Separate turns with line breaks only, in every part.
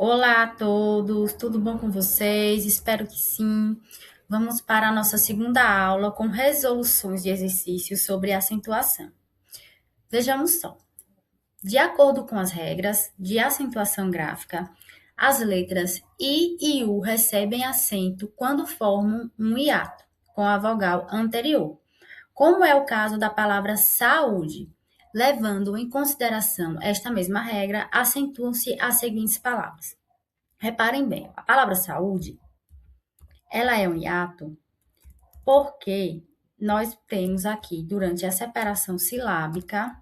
Olá a todos, tudo bom com vocês? Espero que sim. Vamos para a nossa segunda aula com resoluções de exercícios sobre acentuação. Vejamos só. De acordo com as regras de acentuação gráfica, as letras I e U recebem acento quando formam um hiato com a vogal anterior, como é o caso da palavra saúde. Levando em consideração esta mesma regra, acentuam-se as seguintes palavras. Reparem bem, a palavra saúde, ela é um hiato porque nós temos aqui, durante a separação silábica,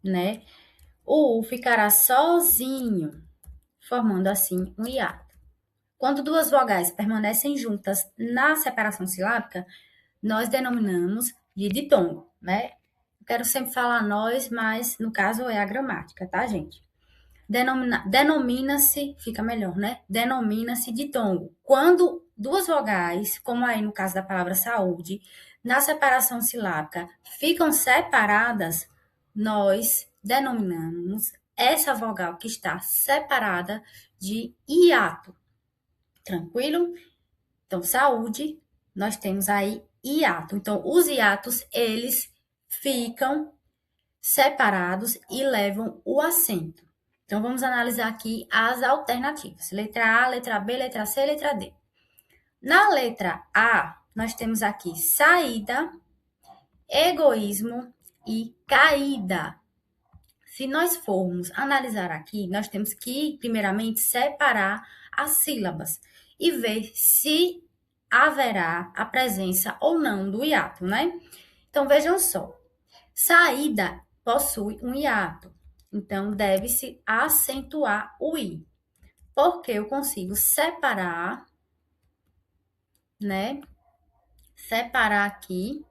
né? O U ficará sozinho, formando assim um hiato. Quando duas vogais permanecem juntas na separação silábica, nós denominamos de ditongo, né? Eu quero sempre falar nós, mas no caso é a gramática, tá, gente? Denomina-se, fica melhor, né? Denomina-se ditongo. Quando duas vogais, como aí no caso da palavra saúde, na separação silábica ficam separadas, nós denominamos essa vogal que está separada de hiato. Tranquilo? Então, saúde, nós temos aí hiato. Então, os hiatos, eles ficam separados e levam o acento. Então, vamos analisar aqui as alternativas. Letra A, letra B, letra C, letra D. Na letra A, nós temos aqui saída, egoísmo e caída. Se nós formos analisar aqui, nós temos que, primeiramente, separar as sílabas e ver se haverá a presença ou não do hiato, né? Então, vejam só. Saída possui um hiato, então deve-se acentuar o i, porque eu consigo separar, né? Separar aqui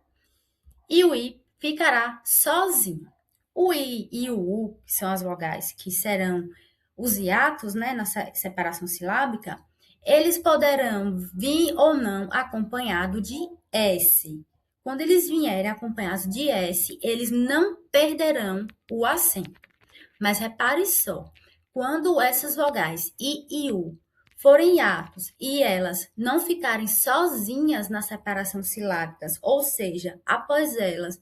e o i ficará sozinho. O i e o u, que são as vogais que serão os hiatos, né, na separação silábica, eles poderão vir ou não acompanhado de s. Quando eles vierem acompanhados de S, eles não perderão o acento. Mas repare só, quando essas vogais I e U forem hiatos e elas não ficarem sozinhas na separação silábica, ou seja, após elas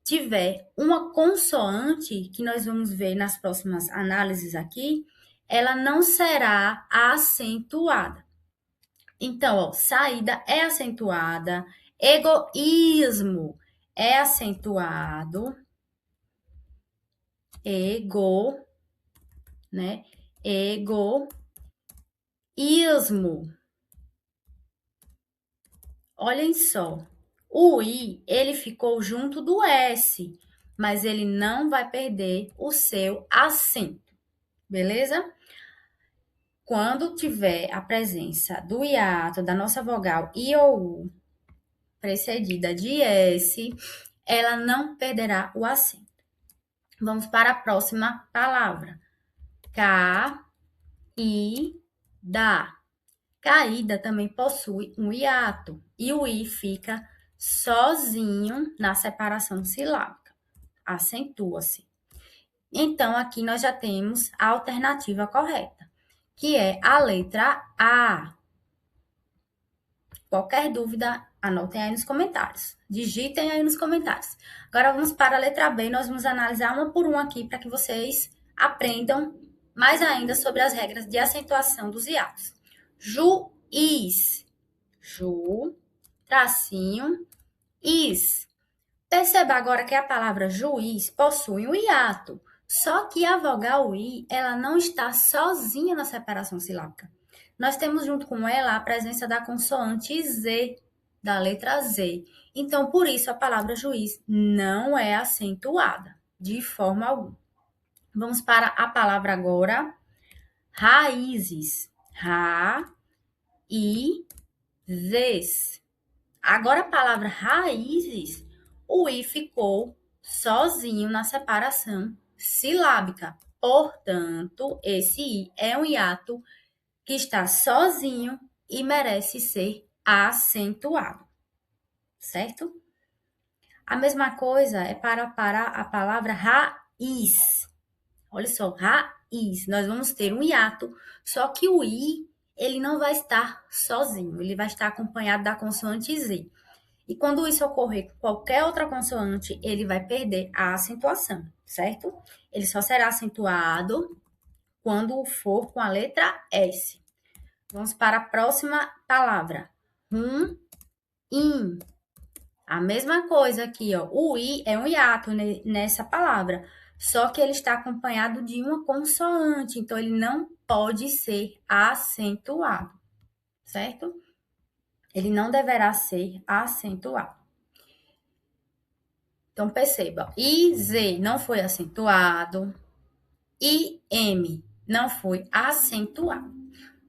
tiver uma consoante, que nós vamos ver nas próximas análises aqui, ela não será acentuada. Então, ó, saída é acentuada, egoísmo é acentuado, ego, né? Egoísmo. Olhem só, o i, ele ficou junto do s, mas ele não vai perder o seu acento, beleza? Quando tiver a presença do hiato da nossa vogal i ou u, precedida de S, ela não perderá o acento. Vamos para a próxima palavra. Caída. Caída também possui um hiato e o i fica sozinho na separação silábica. Acentua-se. Então, aqui nós já temos a alternativa correta, que é a letra A. Qualquer dúvida, anotem aí nos comentários. Digitem aí nos comentários. Agora vamos para a letra B. Nós vamos analisar uma por uma aqui para que vocês aprendam mais ainda sobre as regras de acentuação dos hiatos. Juiz. Ju, tracinho, is. Perceba agora que a palavra juiz possui um hiato. Só que a vogal i, ela não está sozinha na separação silábica. Nós temos junto com ela a presença da consoante Z, da letra Z. Então, por isso, a palavra juiz não é acentuada, de forma alguma. Vamos para a palavra agora, raízes. Raízes. Agora, a palavra raízes, o i ficou sozinho na separação silábica. Portanto, esse i é um hiato que está sozinho e merece ser acentuado, certo? A mesma coisa é para a palavra raiz. Olha só, raiz. Nós vamos ter um hiato, só que o I, ele não vai estar sozinho, ele vai estar acompanhado da consoante Z. E quando isso ocorrer com qualquer outra consoante, ele vai perder a acentuação, certo? Ele só será acentuado quando for com a letra S. Vamos para a próxima palavra. In. A mesma coisa aqui, ó. O I é um hiato nessa palavra, só que ele está acompanhado de uma consoante, então ele não pode ser acentuado, certo? Ele não deverá ser acentuado. Então, perceba, IZ não foi acentuado, IM não foi acentuado,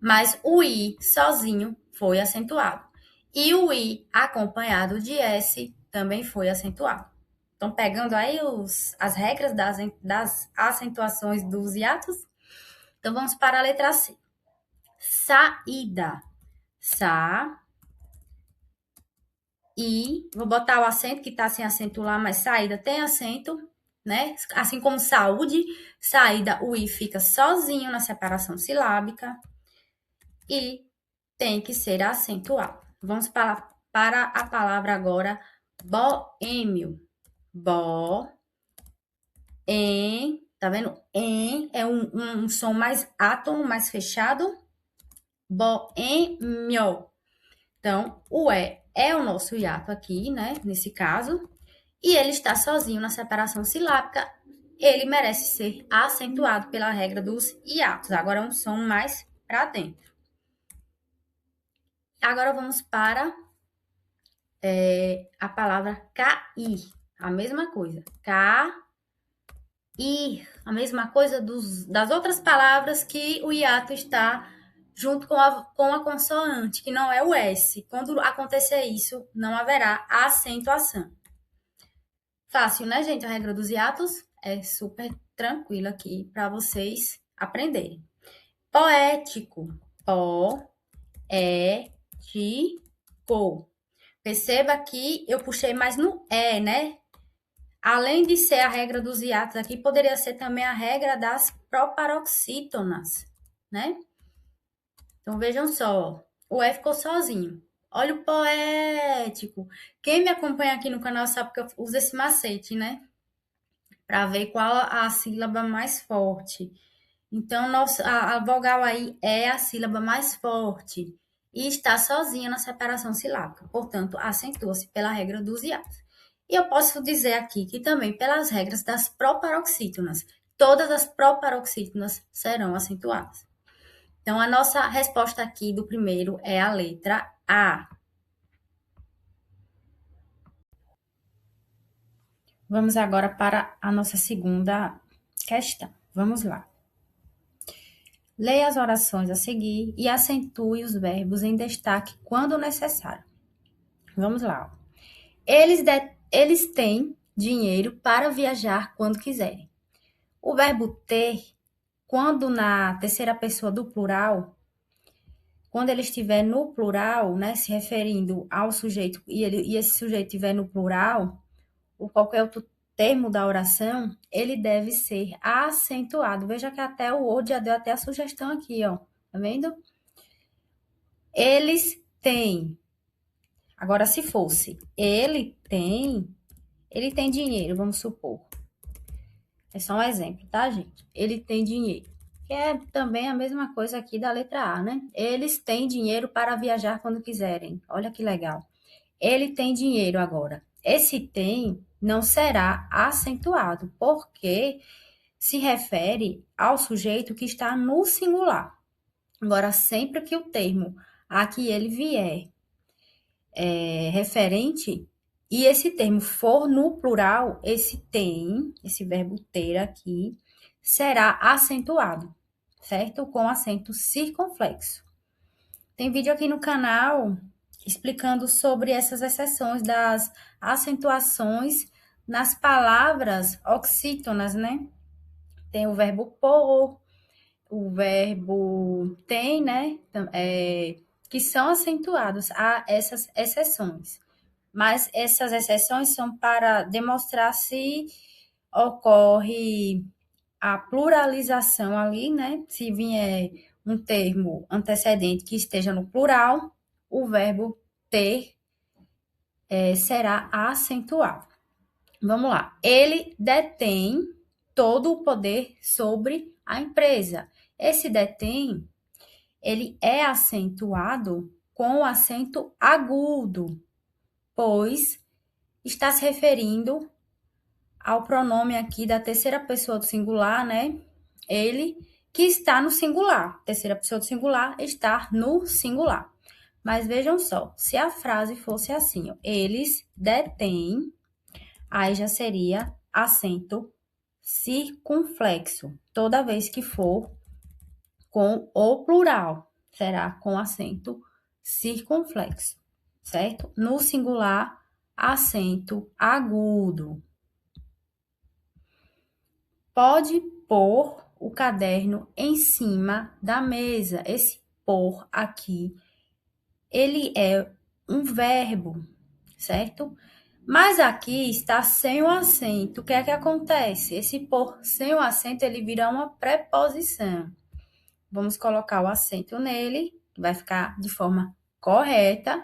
mas o I sozinho foi acentuado. E o I acompanhado de S também foi acentuado. Então, pegando aí as regras das acentuações dos hiatos, então vamos para a letra C. Saída. Sa. E, vou botar o acento que está sem acento lá, mas saída tem acento, né? Assim como saúde, saída, o I fica sozinho na separação silábica e tem que ser acentuado. Vamos para a palavra agora boêmio. Tá vendo? É um som mais átono, mais fechado. Boêmio. Então, o E é o nosso hiato aqui, né? Nesse caso. E ele está sozinho na separação silábica. Ele merece ser acentuado pela regra dos hiatos. Agora, um som mais para dentro. Agora, vamos para a palavra cair. A mesma coisa. Cair. A mesma coisa das outras palavras que o hiato está junto com a consoante, que não é o S. Quando acontecer isso, não haverá acentuação. Fácil, né, gente? A regra dos hiatos é super tranquila aqui para vocês aprenderem. Poético. Poético. Perceba que eu puxei mais no E, né? Além de ser a regra dos hiatos aqui, poderia ser também a regra das proparoxítonas, né? Então, vejam só, o E ficou sozinho. Olha o poético. Quem me acompanha aqui no canal sabe que eu uso esse macete, né? Para ver qual a sílaba mais forte. Então, a vogal aí é a sílaba mais forte e está sozinha na separação silábica. Portanto, acentua-se pela regra dos hiatos. E eu posso dizer aqui que também pelas regras das proparoxítonas. Todas as proparoxítonas serão acentuadas. Então, a nossa resposta aqui do primeiro é a letra A. Vamos agora para a nossa segunda questão. Vamos lá. Leia as orações a seguir e acentue os verbos em destaque quando necessário. Vamos lá. Eles têm dinheiro para viajar quando quiserem. O verbo ter, quando na terceira pessoa do plural, quando ele estiver no plural, né, se referindo ao sujeito, e esse sujeito estiver no plural, ou qualquer outro termo da oração, ele deve ser acentuado. Veja que até o Word já deu até a sugestão aqui, ó. Tá vendo? Eles têm. Agora, se fosse ele tem dinheiro, vamos supor. É só um exemplo, tá, gente? Ele tem dinheiro. Que é também a mesma coisa aqui da letra A, né? Eles têm dinheiro para viajar quando quiserem. Olha que legal. Ele tem dinheiro agora. Esse tem não será acentuado, porque se refere ao sujeito que está no singular. Agora, sempre que o termo a que ele vier referente e esse termo for no plural, esse verbo ter aqui, será acentuado, certo? Com acento circunflexo. Tem vídeo aqui no canal explicando sobre essas exceções das acentuações nas palavras oxítonas, né? Tem o verbo pôr, o verbo tem, né? Que são acentuados a essas exceções. Mas essas exceções são para demonstrar se ocorre a pluralização ali, né? Se vier um termo antecedente que esteja no plural, o verbo ter será acentuado. Vamos lá. Ele detém todo o poder sobre a empresa. Esse detém, ele é acentuado com o acento agudo, pois está se referindo ao pronome aqui da terceira pessoa do singular, né? Ele, que está no singular. Terceira pessoa do singular está no singular. Mas vejam só, se a frase fosse assim, ó, eles detêm, aí já seria acento circunflexo. Toda vez que for com o plural, será com acento circunflexo, certo? No singular, acento agudo. Pode pôr o caderno em cima da mesa. Esse pôr aqui, ele é um verbo, certo? Mas aqui está sem o acento. O que é que acontece? Esse pôr sem o acento, ele vira uma preposição. Vamos colocar o acento nele, que vai ficar de forma correta.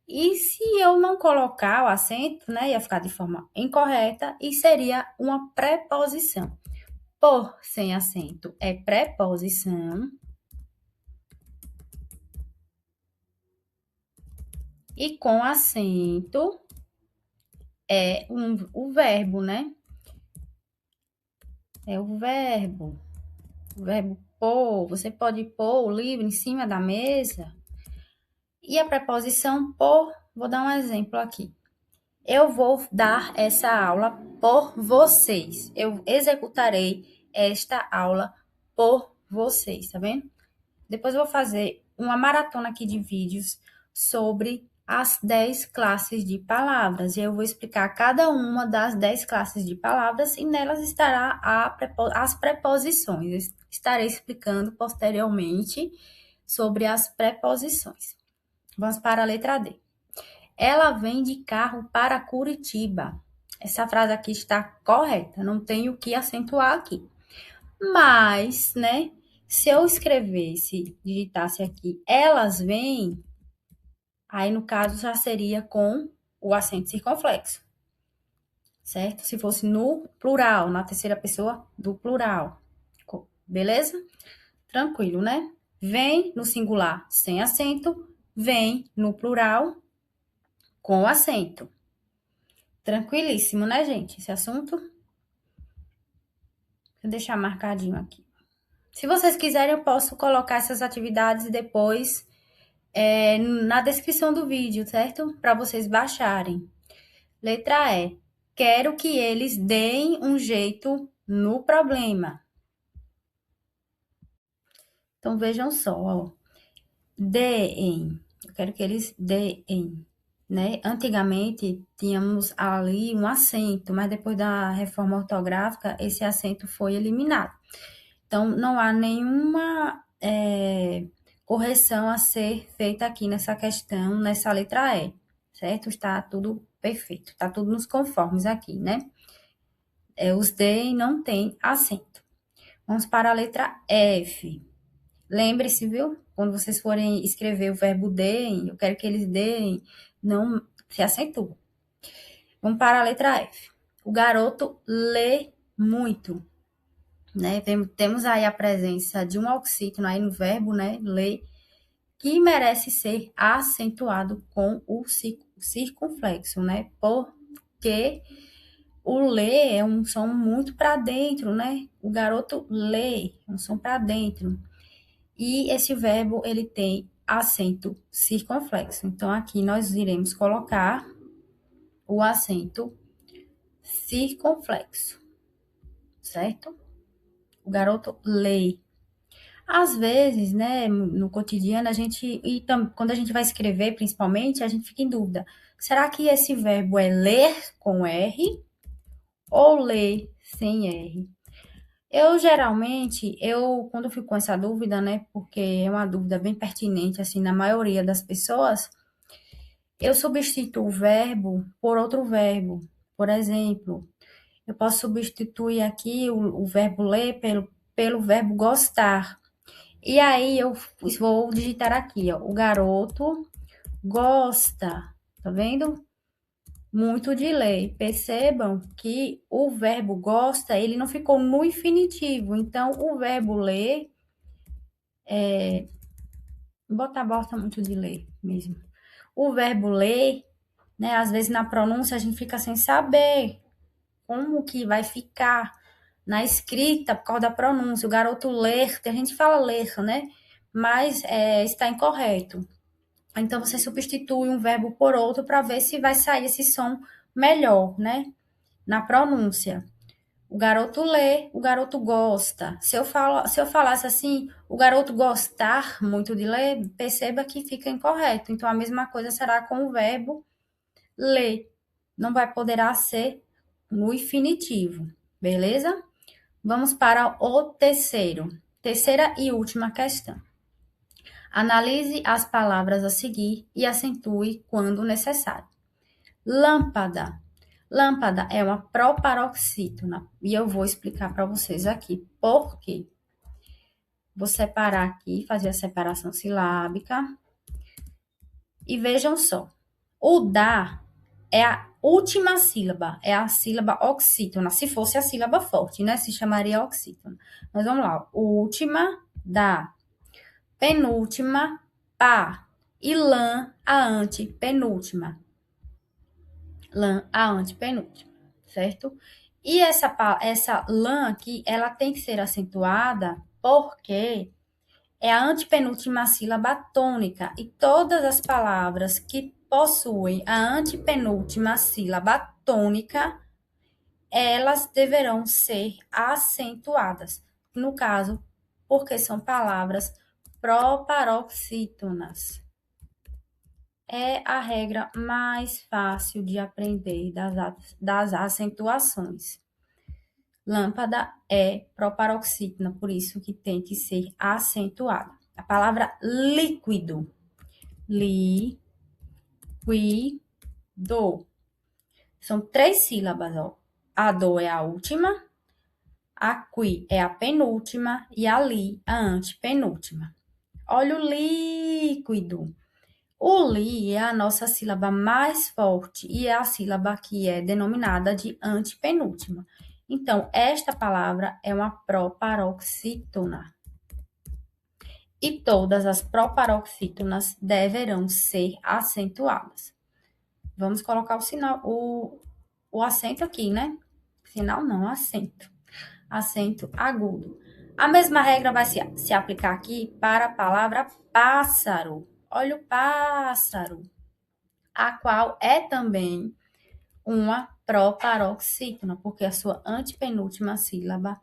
E se eu não colocar o acento, né, ia ficar de forma incorreta e seria uma preposição. Por sem acento é preposição. E com acento é o verbo, né? É o verbo. O verbo pôr. Você pode pôr o livro em cima da mesa. E a preposição por, vou dar um exemplo aqui. Eu vou dar essa aula por vocês. Eu executarei esta aula por vocês, tá vendo? Depois eu vou fazer uma maratona aqui de vídeos sobre as 10 classes de palavras. E eu vou explicar cada uma das 10 classes de palavras e nelas estará as preposições. Eu estarei explicando posteriormente sobre as preposições. Vamos para a letra D. Ela vem de carro para Curitiba. Essa frase aqui está correta, não tenho o que acentuar aqui. Mas, né, se eu escrevesse, digitasse aqui, elas vêm, aí no caso já seria com o acento circunflexo, certo? Se fosse no plural, na terceira pessoa do plural, beleza? Tranquilo, né? Vem no singular sem acento, vem no plural com acento. Tranquilíssimo, né, gente? Esse assunto. Vou deixar marcadinho aqui. Se vocês quiserem, eu posso colocar essas atividades depois na descrição do vídeo, certo? Para vocês baixarem. Letra E. Quero que eles deem um jeito no problema. Então, vejam só, ó. Deem. Eu quero que eles deem, né? Antigamente, tínhamos ali um acento, mas depois da reforma ortográfica, esse acento foi eliminado. Então, não há nenhuma correção a ser feita aqui nessa questão, nessa letra E, certo? Está tudo perfeito, está tudo nos conformes aqui, né? Os D não tem acento. Vamos para a letra F. Lembre-se, viu? Quando vocês forem escrever o verbo deem, eu quero que eles deem, não se acentua. Vamos para a letra F. O garoto lê muito, né? Temos aí a presença de um oxítono aí no verbo, né? Ler, que merece ser acentuado com o circunflexo, né? Porque o ler é um som muito para dentro, né? O garoto lê, é um som para dentro. E esse verbo, ele tem acento circunflexo. Então, aqui nós iremos colocar o acento circunflexo, certo? O garoto lê. Às vezes, né, no cotidiano, quando a gente vai escrever, principalmente, a gente fica em dúvida. Será que esse verbo é ler com R ou ler sem R? Geralmente, quando eu fico com essa dúvida, né, porque é uma dúvida bem pertinente, assim, na maioria das pessoas, eu substituo o verbo por outro verbo. Por exemplo, Eu posso substituir aqui o verbo ler pelo verbo gostar. E aí eu vou digitar aqui, ó, o garoto gosta, tá vendo? Muito de ler. Percebam que o verbo gosta, ele não ficou no infinitivo. Então, o verbo ler, bota muito de ler mesmo. O verbo ler, né? Às vezes na pronúncia a gente fica sem saber como que vai ficar na escrita por causa da pronúncia. O garoto ler, a gente fala ler, né? Mas está incorreto. Então, você substitui um verbo por outro para ver se vai sair esse som melhor, né? Na pronúncia. O garoto lê, o garoto gosta. Se eu falasse assim, o garoto gostar muito de ler, perceba que fica incorreto. Então, a mesma coisa será com o verbo ler. Não vai poder ser no infinitivo, beleza? Vamos para o terceiro. Terceira e última questão. Analise as palavras a seguir e acentue quando necessário. Lâmpada. Lâmpada é uma proparoxítona. E eu vou explicar para vocês aqui por quê. Vou separar aqui, fazer a separação silábica. E vejam só. O da é a última sílaba, é a sílaba oxítona. Se fosse a sílaba forte, né? Se chamaria oxítona. Mas vamos lá. Última, da. Penúltima, pá. E lã, a antepenúltima. Lã, a antepenúltima, certo? E essa lã aqui, ela tem que ser acentuada porque é a antepenúltima sílaba tônica. E todas as palavras que possuem a antepenúltima sílaba tônica, elas deverão ser acentuadas. No caso, porque são palavras proparoxítonas. É a regra mais fácil de aprender das acentuações. Lâmpada é proparoxítona, por isso que tem que ser acentuada. A palavra líquido. Líquido. São 3 sílabas, ó. A do é a última, a qui é a penúltima e a li a antepenúltima. Olha o líquido. O li é a nossa sílaba mais forte e é a sílaba que é denominada de antepenúltima. Então, esta palavra é uma proparoxítona. E todas as proparoxítonas deverão ser acentuadas. Vamos colocar o sinal, o acento aqui, né? Sinal não, acento. Acento agudo. A mesma regra vai se aplicar aqui para a palavra pássaro. Olha o pássaro, a qual é também uma proparoxítona, porque a sua antepenúltima sílaba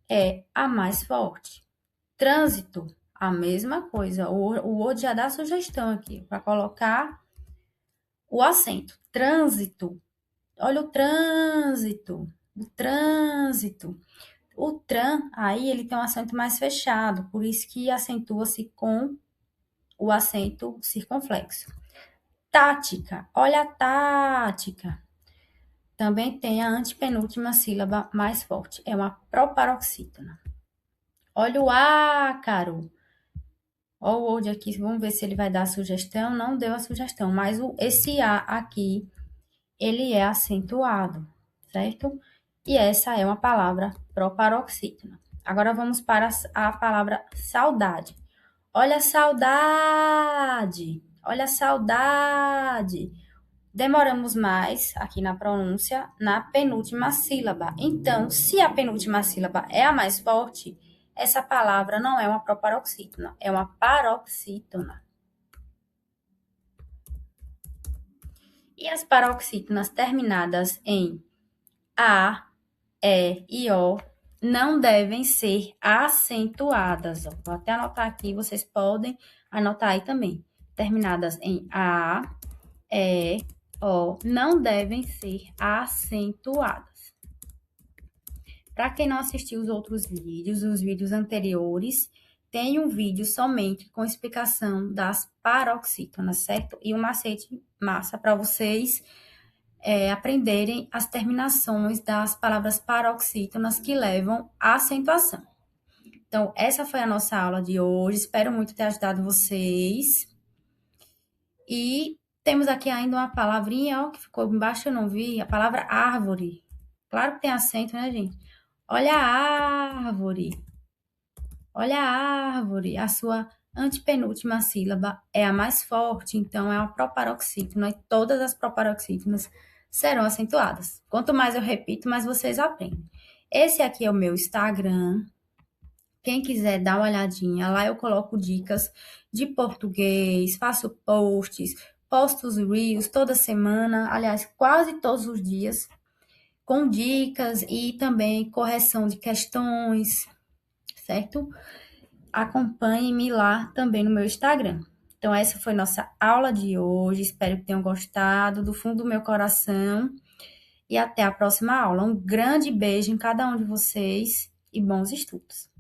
é a mais forte. Trânsito, a mesma coisa. O Word já dá sugestão aqui para colocar o acento. Trânsito. Olha o trânsito. O trânsito. O tran, aí ele tem um acento mais fechado, por isso que acentua-se com o acento circunflexo. Tática. Olha a tática. Também tem a antepenúltima sílaba mais forte. É uma proparoxítona. Olha o ácaro. Olha o Word aqui, vamos ver se ele vai dar a sugestão. Não deu a sugestão, mas esse A aqui, ele é acentuado, certo? E essa é uma palavra proparoxítona. Agora vamos para a palavra saudade. Olha a saudade. Olha a saudade. Demoramos mais aqui na pronúncia na penúltima sílaba. Então, se a penúltima sílaba é a mais forte, essa palavra não é uma proparoxítona, é uma paroxítona. E as paroxítonas terminadas em A, E O não devem ser acentuadas. Ó. Vou até anotar aqui, vocês podem anotar aí também. Terminadas em A, E, O não devem ser acentuadas. Para quem não assistiu os vídeos anteriores, tem um vídeo somente com explicação das paroxítonas, certo? E um macete massa para vocês aprenderem as terminações das palavras paroxítonas que levam à acentuação. Então, essa foi a nossa aula de hoje. Espero muito ter ajudado vocês. E temos aqui ainda uma palavrinha, ó, que ficou embaixo, eu não vi, a palavra árvore. Claro que tem acento, né, gente? Olha a árvore. Olha a árvore. A sua antepenúltima sílaba é a mais forte, então é uma proparoxítona, e todas as proparoxítonas serão acentuadas. Quanto mais eu repito, mais vocês aprendem. Esse aqui é o meu Instagram. Quem quiser dar uma olhadinha, lá eu coloco dicas de português, faço posts, posto os reels toda semana, aliás, quase todos os dias, com dicas e também correção de questões, certo? Acompanhe-me lá também no meu Instagram. Então, essa foi nossa aula de hoje. Espero que tenham gostado do fundo do meu coração. E até a próxima aula. Um grande beijo em cada um de vocês e bons estudos.